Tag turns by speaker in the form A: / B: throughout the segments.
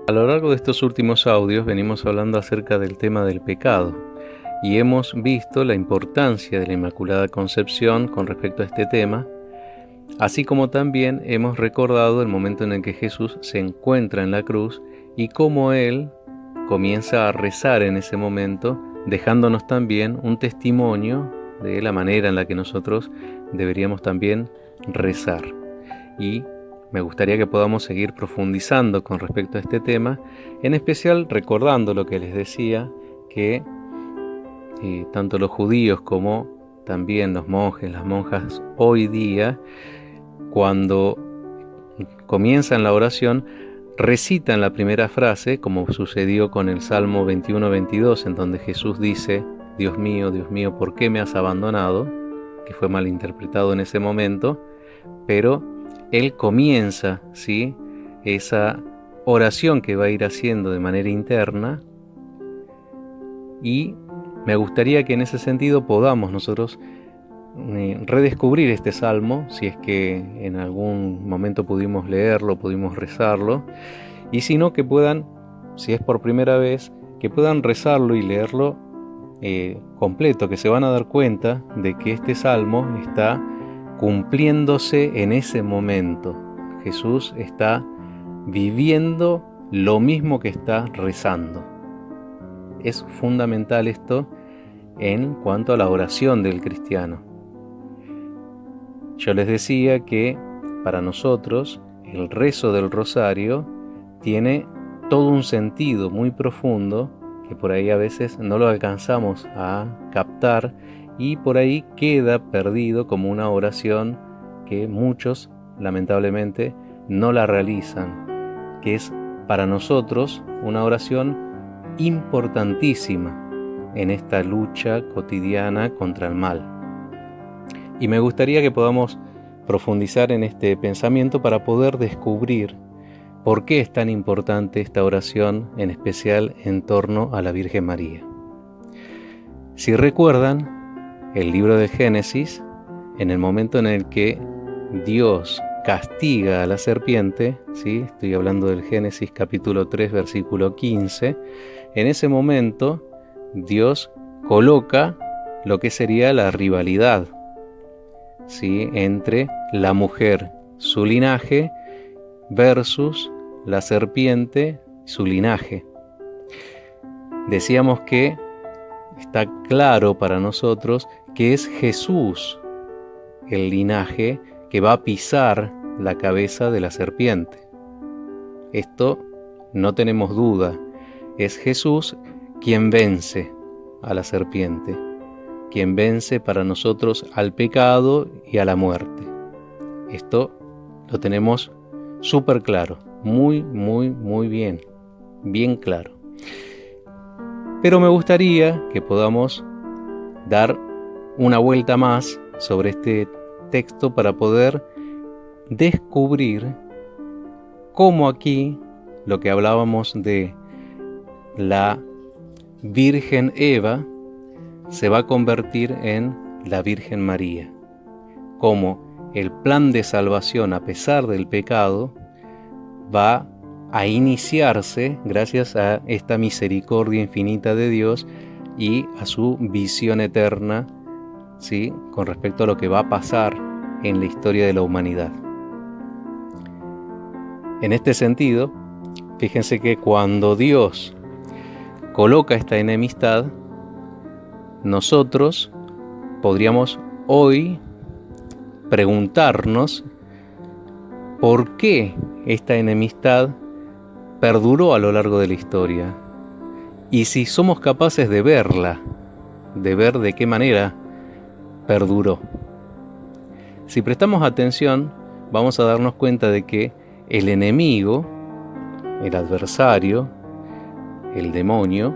A: A lo largo de estos últimos audios venimos hablando acerca del tema del pecado y hemos visto la importancia de la Inmaculada Concepción con respecto a este tema, así como también hemos recordado el momento en el que Jesús se encuentra en la cruz y cómo Él comienza a rezar en ese momento, dejándonos también un testimonio de la manera en la que nosotros deberíamos también rezar. Y me gustaría que podamos seguir profundizando con respecto a este tema, en especial recordando lo que les decía, que tanto los judíos como también los monjes, las monjas hoy día, cuando comienzan la oración, recitan la primera frase, como sucedió con el Salmo 21-22, en donde Jesús dice: Dios mío, ¿por qué me has abandonado?, que fue malinterpretado en ese momento, pero Él comienza, ¿sí?, esa oración que va a ir haciendo de manera interna, y me gustaría que en ese sentido podamos nosotros redescubrir este salmo, si es que en algún momento pudimos leerlo, pudimos rezarlo, y si no, que puedan, si es por primera vez, que puedan rezarlo y leerlo completo, que se van a dar cuenta de que este salmo está cumpliéndose en ese momento. Jesús está viviendo lo mismo que está rezando. Es fundamental esto en cuanto a la oración del cristiano. Yo les decía que para nosotros el rezo del rosario tiene todo un sentido muy profundo que por ahí a veces no lo alcanzamos a captar y por ahí queda perdido como una oración que muchos lamentablemente no la realizan, que es para nosotros una oración importantísima en esta lucha cotidiana contra el mal. Y me gustaría que podamos profundizar en este pensamiento para poder descubrir por qué es tan importante esta oración, en especial en torno a la Virgen María. Si recuerdan, el libro de Génesis, en el momento en el que Dios castiga a la serpiente, ¿sí?, estoy hablando del Génesis capítulo 3, versículo 15, en ese momento Dios coloca lo que sería la rivalidad, ¿sí?, entre la mujer, su linaje, versus la serpiente, su linaje. Decíamos que está claro para nosotros que es Jesús el linaje que va a pisar la cabeza de la serpiente. Esto no tenemos duda, es Jesús quien vence a la serpiente, quien vence para nosotros al pecado y a la muerte. Esto lo tenemos súper claro, muy bien claro. Pero me gustaría que podamos dar una vuelta más sobre este texto para poder descubrir cómo aquí lo que hablábamos de la Virgen Eva se va a convertir en la Virgen María, cómo el plan de salvación a pesar del pecado va a iniciarse gracias a esta misericordia infinita de Dios y a su visión eterna, ¿sí?, con respecto a lo que va a pasar en la historia de la humanidad. En este sentido, fíjense que cuando Dios coloca esta enemistad, nosotros podríamos hoy preguntarnos por qué esta enemistad perduró a lo largo de la historia y si somos capaces de verla, de ver de qué manera perduró. Si prestamos atención, vamos a darnos cuenta de que el enemigo, el adversario, el demonio,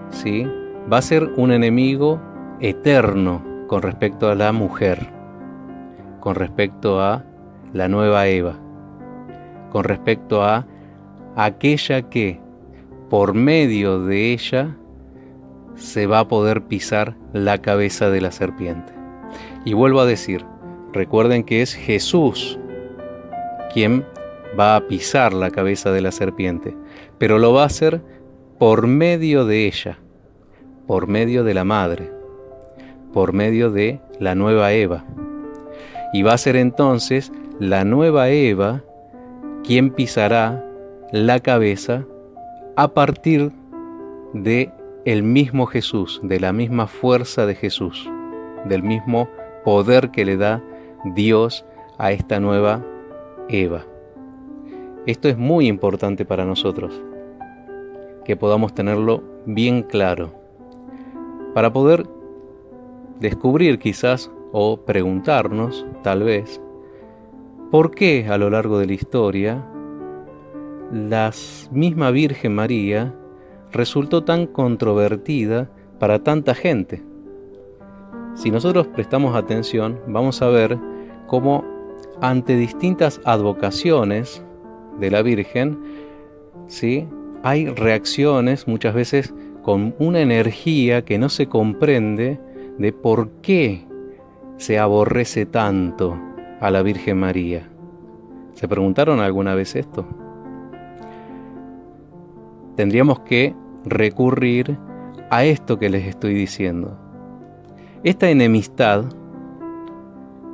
A: ¿sí?, va a ser un enemigo eterno con respecto a la mujer, con respecto a la nueva Eva, con respecto a aquella que por medio de ella se va a poder pisar la cabeza de la serpiente. Y vuelvo a decir, recuerden que es Jesús quien va a pisar la cabeza de la serpiente, pero lo va a hacer por medio de ella, por medio de la madre, por medio de la nueva Eva. Y va a ser entonces la nueva Eva quien pisará la cabeza a partir de el mismo Jesús, de la misma fuerza de Jesús, del mismo poder que le da Dios a esta nueva Eva. Esto es muy importante para nosotros, que podamos tenerlo bien claro, para poder descubrir quizás o preguntarnos, tal vez, ¿por qué a lo largo de la historia la misma Virgen María resultó tan controvertida para tanta gente? Si nosotros prestamos atención, vamos a ver cómo ante distintas advocaciones de la Virgen, ¿sí?, hay reacciones muchas veces con una energía que no se comprende de por qué se aborrece tanto a la Virgen María. ¿Se preguntaron alguna vez esto? Tendríamos que recurrir a esto que les estoy diciendo. Esta enemistad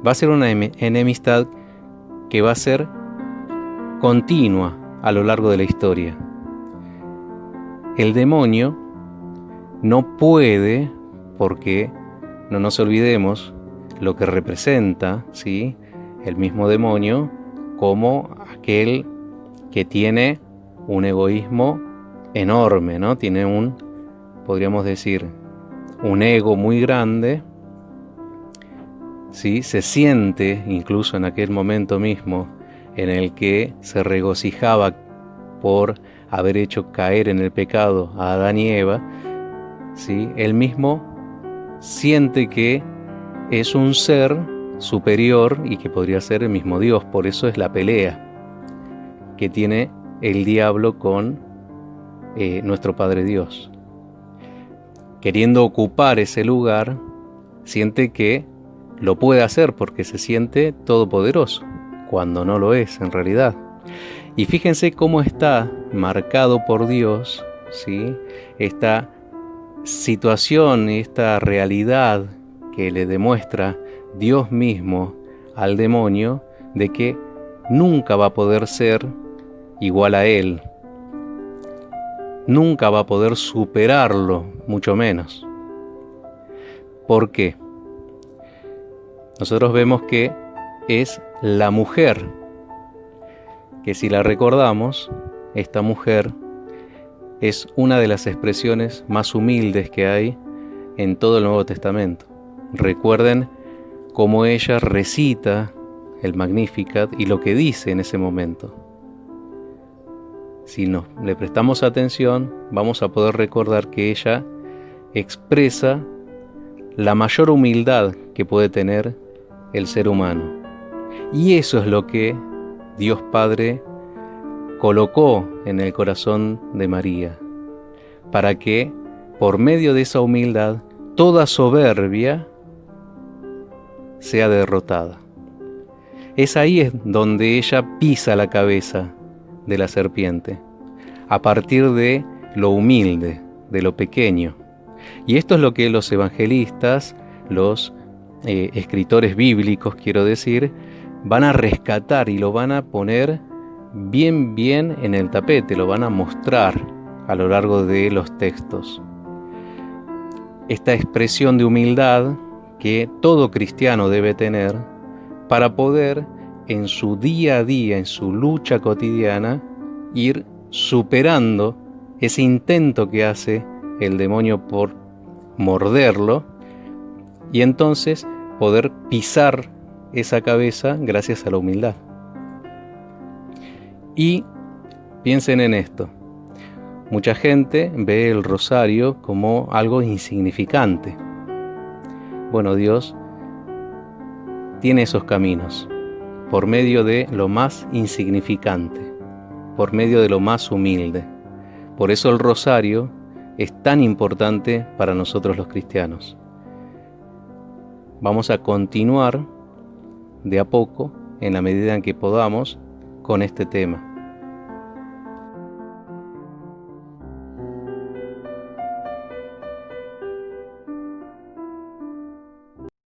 A: va a ser una enemistad que va a ser continua a lo largo de la historia. El demonio no puede, porque no nos olvidemos lo que representa, ¿sí?, el mismo demonio como aquel que tiene un egoísmo enorme, ¿no? Tiene podríamos decir, un ego muy grande, ¿sí? Se siente, incluso en aquel momento mismo, en el que se regocijaba por haber hecho caer en el pecado a Adán y Eva, ¿sí?, él mismo siente que es un ser superior y que podría ser el mismo Dios. Por eso es la pelea que tiene el diablo con nuestro Padre Dios. Queriendo ocupar ese lugar, siente que lo puede hacer porque se siente todopoderoso, cuando no lo es en realidad. Y fíjense cómo está marcado por Dios, ¿sí?, esta situación, esta realidad que le demuestra Dios mismo al demonio, de que nunca va a poder ser igual a él, nunca va a poder superarlo, mucho menos. ¿Por qué? Nosotros vemos que es la mujer, que si la recordamos, esta mujer es una de las expresiones más humildes que hay en todo el Nuevo Testamento. Recuerden cómo ella recita el Magnificat y lo que dice en ese momento. Si le prestamos atención, vamos a poder recordar que ella expresa la mayor humildad que puede tener el ser humano. Y eso es lo que Dios Padre colocó en el corazón de María, para que, por medio de esa humildad, toda soberbia sea derrotada. Es ahí donde ella pisa la cabeza de la serpiente, a partir de lo humilde, de lo pequeño. Y esto es lo que los evangelistas, los escritores bíblicos, quiero decir, van a rescatar y lo van a poner bien en el tapete, lo van a mostrar a lo largo de los textos. Esta expresión de humildad que todo cristiano debe tener para poder en su día a día, en su lucha cotidiana, ir superando ese intento que hace el demonio por morderlo, y entonces poder pisar esa cabeza gracias a la humildad. Y piensen en esto. Mucha gente ve el rosario como algo insignificante. Bueno, Dios tiene esos caminos, por medio de lo más insignificante, por medio de lo más humilde. Por eso el rosario es tan importante para nosotros los cristianos. Vamos a continuar de a poco, en la medida en que podamos, con este tema.